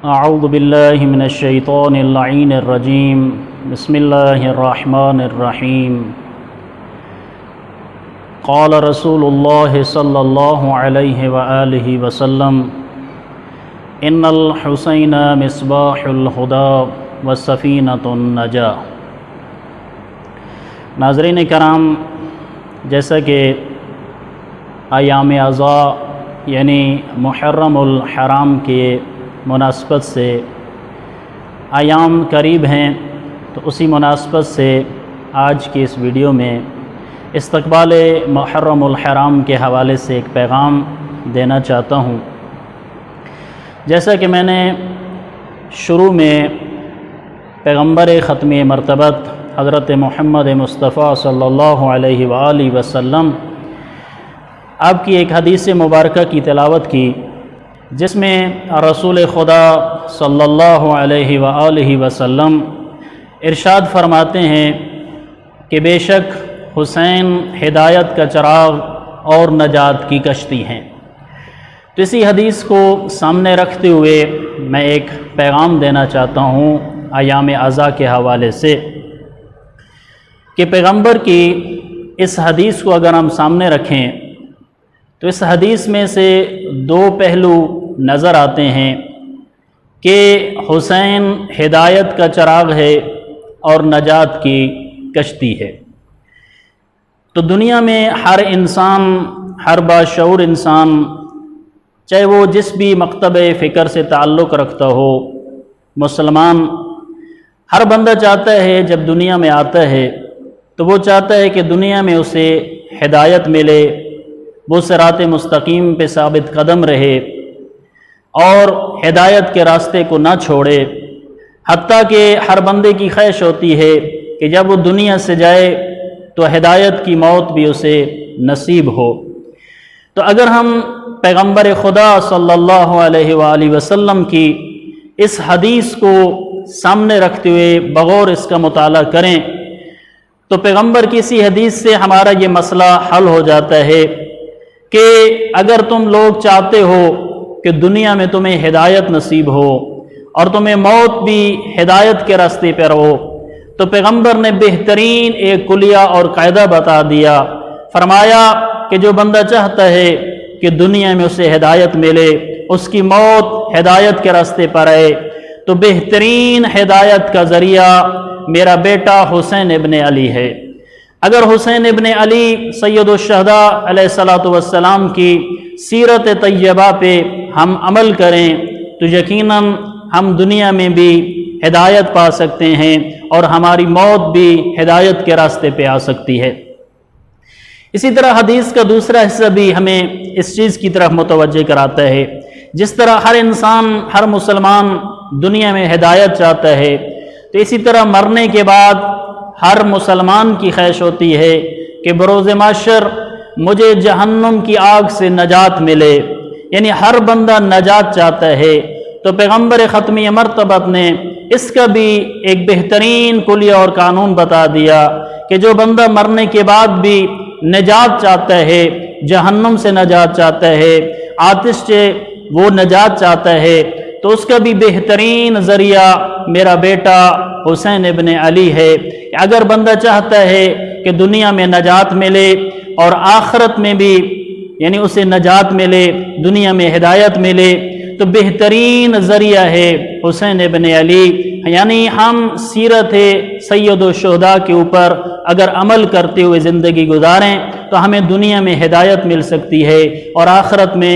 اعوذ باللہ من الشیطان اللعین الرجیم بسم اللہ الرحمن الرحیم قال رسول اللہ صلی اللہ علیہ وآلہ وسلم ان الحسین مصباح الہدی وسفینۃ النجاۃ۔ ناظرین کرام، جیسا کہ ایام اعضاء یعنی محرم الحرام کے مناسبت سے ایام قریب ہیں، تو اسی مناسبت سے آج کی اس ویڈیو میں استقبال محرم الحرام کے حوالے سے ایک پیغام دینا چاہتا ہوں۔ جیسا کہ میں نے شروع میں پیغمبر ختمی مرتبت حضرت محمد مصطفیٰ صلی اللہ علیہ وآلہ وسلم آپ کی ایک حدیث مبارکہ کی تلاوت کی، جس میں رسول خدا صلی اللہ علیہ وآلہ وسلم ارشاد فرماتے ہیں کہ بے شک حسین ہدایت کا چراغ اور نجات کی کشتی ہیں۔ تو اسی حدیث کو سامنے رکھتے ہوئے میں ایک پیغام دینا چاہتا ہوں ایام اعضاء کے حوالے سے، کہ پیغمبر کی اس حدیث کو اگر ہم سامنے رکھیں تو اس حدیث میں سے دو پہلو نظر آتے ہیں کہ حسین ہدایت کا چراغ ہے اور نجات کی کشتی ہے۔ تو دنیا میں ہر انسان، ہر باشعور انسان، چاہے وہ جس بھی مکتب فکر سے تعلق رکھتا ہو، مسلمان، ہر بندہ چاہتا ہے جب دنیا میں آتا ہے تو وہ چاہتا ہے کہ دنیا میں اسے ہدایت ملے، وہ صراط مستقیم پہ ثابت قدم رہے اور ہدایت کے راستے کو نہ چھوڑے۔ حتیٰ کہ ہر بندے کی خواہش ہوتی ہے کہ جب وہ دنیا سے جائے تو ہدایت کی موت بھی اسے نصیب ہو۔ تو اگر ہم پیغمبر خدا صلی اللہ علیہ وآلہ وسلم کی اس حدیث کو سامنے رکھتے ہوئے بغور اس کا مطالعہ کریں تو پیغمبر کی اسی حدیث سے ہمارا یہ مسئلہ حل ہو جاتا ہے کہ اگر تم لوگ چاہتے ہو کہ دنیا میں تمہیں ہدایت نصیب ہو اور تمہیں موت بھی ہدایت کے راستے پہ رہو، تو پیغمبر نے بہترین ایک کلیہ اور قاعدہ بتا دیا۔ فرمایا کہ جو بندہ چاہتا ہے کہ دنیا میں اسے ہدایت ملے، اس کی موت ہدایت کے راستے پر آئے، تو بہترین ہدایت کا ذریعہ میرا بیٹا حسین ابن علی ہے۔ اگر حسین ابن علی سید الشہداء علیہ الصلوۃ والسلام کی سیرت طیبہ پہ ہم عمل کریں تو یقیناً ہم دنیا میں بھی ہدایت پا سکتے ہیں اور ہماری موت بھی ہدایت کے راستے پہ آ سکتی ہے۔ اسی طرح حدیث کا دوسرا حصہ بھی ہمیں اس چیز کی طرف متوجہ کراتا ہے، جس طرح ہر انسان، ہر مسلمان دنیا میں ہدایت چاہتا ہے، تو اسی طرح مرنے کے بعد ہر مسلمان کی خواہش ہوتی ہے کہ بروز محشر مجھے جہنم کی آگ سے نجات ملے، یعنی ہر بندہ نجات چاہتا ہے۔ تو پیغمبر ختمی مرتبت نے اس کا بھی ایک بہترین کلیہ اور قانون بتا دیا کہ جو بندہ مرنے کے بعد بھی نجات چاہتا ہے، جہنم سے نجات چاہتا ہے، آتش سے وہ نجات چاہتا ہے، تو اس کا بھی بہترین ذریعہ میرا بیٹا حسین ابن علی ہے۔ اگر بندہ چاہتا ہے کہ دنیا میں نجات ملے اور آخرت میں بھی یعنی اسے نجات ملے، دنیا میں ہدایت ملے، تو بہترین ذریعہ ہے حسین ابن علی۔ یعنی ہم سیرت سید الشہداء کے اوپر اگر عمل کرتے ہوئے زندگی گزاریں تو ہمیں دنیا میں ہدایت مل سکتی ہے اور آخرت میں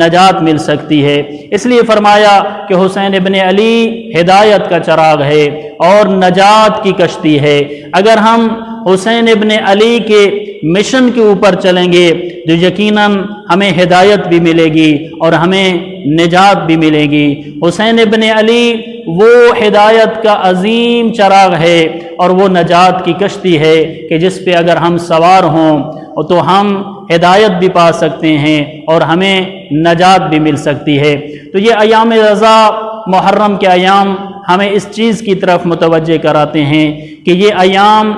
نجات مل سکتی ہے۔ اس لیے فرمایا کہ حسین ابن علی ہدایت کا چراغ ہے اور نجات کی کشتی ہے۔ اگر ہم حسین ابن علی کے مشن کے اوپر چلیں گے تو یقیناً ہمیں ہدایت بھی ملے گی اور ہمیں نجات بھی ملے گی۔ حسین ابن علی وہ ہدایت کا عظیم چراغ ہے اور وہ نجات کی کشتی ہے کہ جس پہ اگر ہم سوار ہوں تو ہم ہدایت بھی پا سکتے ہیں اور ہمیں نجات بھی مل سکتی ہے۔ تو یہ ایام رضا محرم کے ایام ہمیں اس چیز کی طرف متوجہ کراتے ہیں کہ یہ ایام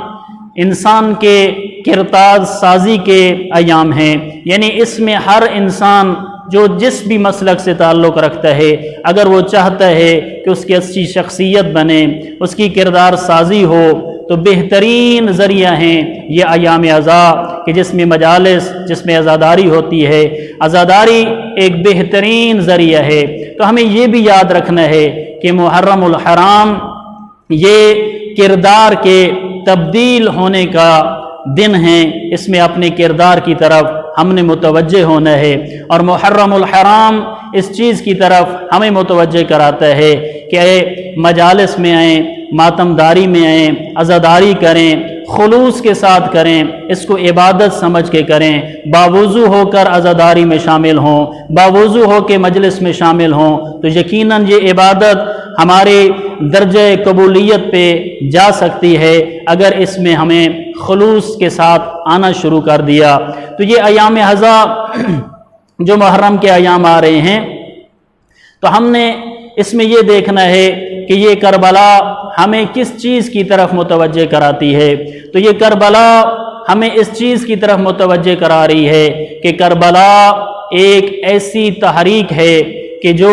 انسان کے کردار سازی کے ایام ہیں، یعنی اس میں ہر انسان جو جس بھی مسلک سے تعلق رکھتا ہے، اگر وہ چاہتا ہے کہ اس کی اچھی شخصیت بنے، اس کی کردار سازی ہو، تو بہترین ذریعہ ہیں یہ ایام عزا کہ جس میں مجالس، جس میں عزاداری ہوتی ہے۔ عزاداری ایک بہترین ذریعہ ہے۔ تو ہمیں یہ بھی یاد رکھنا ہے کہ محرم الحرام یہ کردار کے تبدیل ہونے کا دن ہے، اس میں اپنے کردار کی طرف ہم نے متوجہ ہونا ہے، اور محرم الحرام اس چیز کی طرف ہمیں متوجہ کراتا ہے کہ مجالس میں آئیں، ماتمداری میں آئیں، عزاداری کریں، خلوص کے ساتھ کریں، اس کو عبادت سمجھ کے کریں، باوضو ہو کر عزاداری میں شامل ہوں، باوضو ہو کے مجلس میں شامل ہوں، تو یقیناً یہ عبادت ہمارے درجہ قبولیت پہ جا سکتی ہے اگر اس میں ہمیں خلوص کے ساتھ آنا شروع کر دیا۔ تو یہ ایام عزا جو محرم کے ایام آ رہے ہیں، تو ہم نے اس میں یہ دیکھنا ہے کہ یہ کربلا ہمیں کس چیز کی طرف متوجہ کراتی ہے۔ تو یہ کربلا ہمیں اس چیز کی طرف متوجہ کرا رہی ہے کہ کربلا ایک ایسی تحریک ہے کہ جو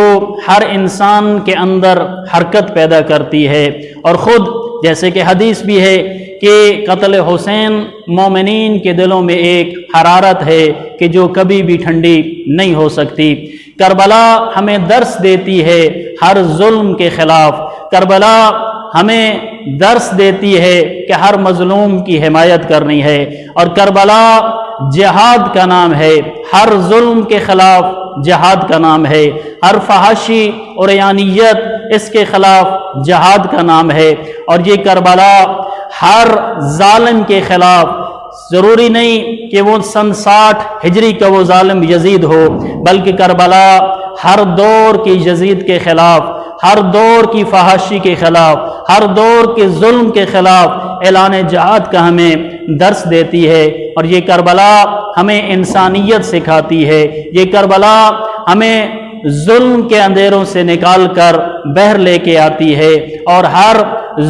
ہر انسان کے اندر حرکت پیدا کرتی ہے، اور خود جیسے کہ حدیث بھی ہے کہ قتل حسین مومنین کے دلوں میں ایک حرارت ہے کہ جو کبھی بھی ٹھنڈی نہیں ہو سکتی۔ کربلا ہمیں درس دیتی ہے ہر ظلم کے خلاف، کربلا ہمیں درس دیتی ہے کہ ہر مظلوم کی حمایت کرنی ہے، اور کربلا جہاد کا نام ہے، ہر ظلم کے خلاف جہاد کا نام ہے، ہر فحاشی اور عیانیت اس کے خلاف جہاد کا نام ہے، اور یہ کربلا ہر ظالم کے خلاف، ضروری نہیں کہ وہ سن 60 ہجری کا وہ ظالم یزید ہو، بلکہ کربلا ہر دور کی یزید کے خلاف، ہر دور کی فحاشی کے خلاف، ہر دور کے ظلم کے خلاف اعلان جہاد کا ہمیں درس دیتی ہے، اور یہ کربلا ہمیں انسانیت سکھاتی ہے، یہ کربلا ہمیں ظلم کے اندھیروں سے نکال کر باہر لے کے آتی ہے، اور ہر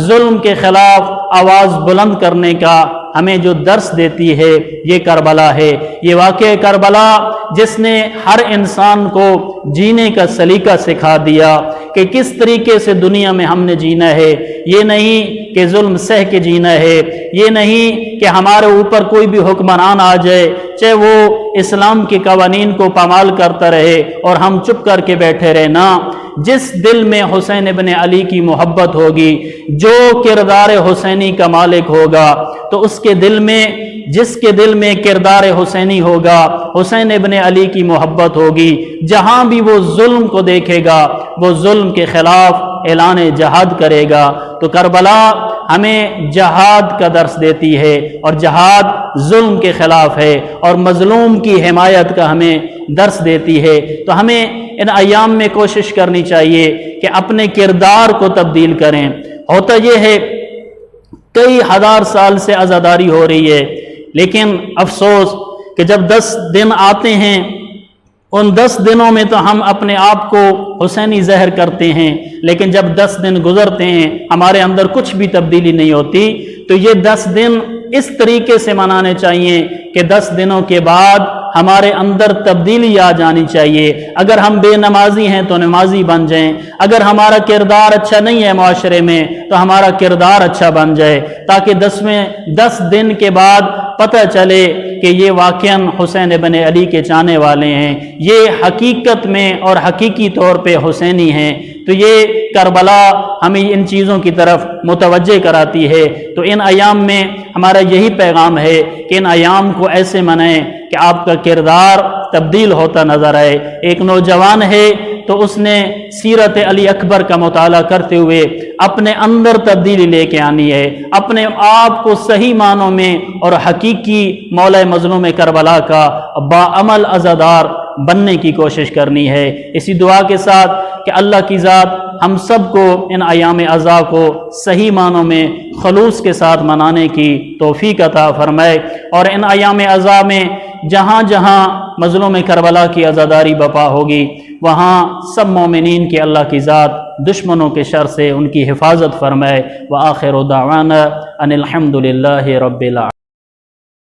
ظلم کے خلاف آواز بلند کرنے کا ہمیں جو درس دیتی ہے یہ کربلا ہے۔ یہ واقعہ کربلا جس نے ہر انسان کو جینے کا سلیقہ سکھا دیا کہ کس طریقے سے دنیا میں ہم نے جینا ہے، یہ نہیں کہ ظلم سہ کے جینا ہے، یہ نہیں کہ ہمارے اوپر کوئی بھی حکمران آ جائے چاہے وہ اسلام کے قوانین کو پامال کرتا رہے اور ہم چپ کر کے بیٹھے رہنا۔ جس دل میں حسین ابن علی کی محبت ہوگی، جو کردار حسینی کا مالک ہوگا، تو اس کے دل میں، جس کے دل میں کردار حسینی ہوگا، حسین ابن علی کی محبت ہوگی، جہاں بھی وہ ظلم کو دیکھے گا وہ ظلم کے خلاف اعلان جہاد کرے گا۔ تو کربلا ہمیں جہاد کا درس دیتی ہے، اور جہاد ظلم کے خلاف ہے، اور مظلوم کی حمایت کا ہمیں درس دیتی ہے۔ تو ہمیں ان ایام میں کوشش کرنی چاہیے کہ اپنے کردار کو تبدیل کریں۔ ہوتا یہ ہے کئی ہزار سال سے عزاداری ہو رہی ہے، لیکن افسوس کہ جب 10 دن آتے ہیں، ان 10 دنوں میں تو ہم اپنے آپ کو حسینی ظاہر کرتے ہیں، لیکن جب 10 دن گزرتے ہیں ہمارے اندر کچھ بھی تبدیلی نہیں ہوتی۔ تو یہ 10 دن اس طریقے سے منانے چاہیے کہ 10 دنوں کے بعد ہمارے اندر تبدیلی آ جانی چاہیے۔ اگر ہم بے نمازی ہیں تو نمازی بن جائیں، اگر ہمارا کردار اچھا نہیں ہے معاشرے میں تو ہمارا کردار اچھا بن جائے، تاکہ 10 دن کے بعد پتہ چلے کہ یہ واقعاً حسین ابن علی کے چاہنے والے ہیں، یہ حقیقت میں اور حقیقی طور پہ حسینی ہیں۔ تو یہ کربلا ہمیں ان چیزوں کی طرف متوجہ کراتی ہے۔ تو ان ایام میں ہمارا یہی پیغام ہے کہ ان ایام کو ایسے منائیں کہ آپ کا کردار تبدیل ہوتا نظر آئے۔ ایک نوجوان ہے تو اس نے سیرت علی اکبر کا مطالعہ کرتے ہوئے اپنے اندر تبدیلی لے کے آنی ہے، اپنے آپ کو صحیح معنوں میں اور حقیقی مولا مظلوم کربلا کا باعمل عزادار بننے کی کوشش کرنی ہے۔ اسی دعا کے ساتھ کہ اللہ کی ذات ہم سب کو ان ایام عزا کو صحیح معنوں میں خلوص کے ساتھ منانے کی توفیق عطا فرمائے، اور ان ایام عزا میں جہاں جہاں مظلوم کربلا کی عزاداری بپا ہوگی وہاں سب مومنین کی اللہ کی ذات دشمنوں کے شر سے ان کی حفاظت فرمائے۔ وآخر دعوانا ان الحمد للہ رب العالمین۔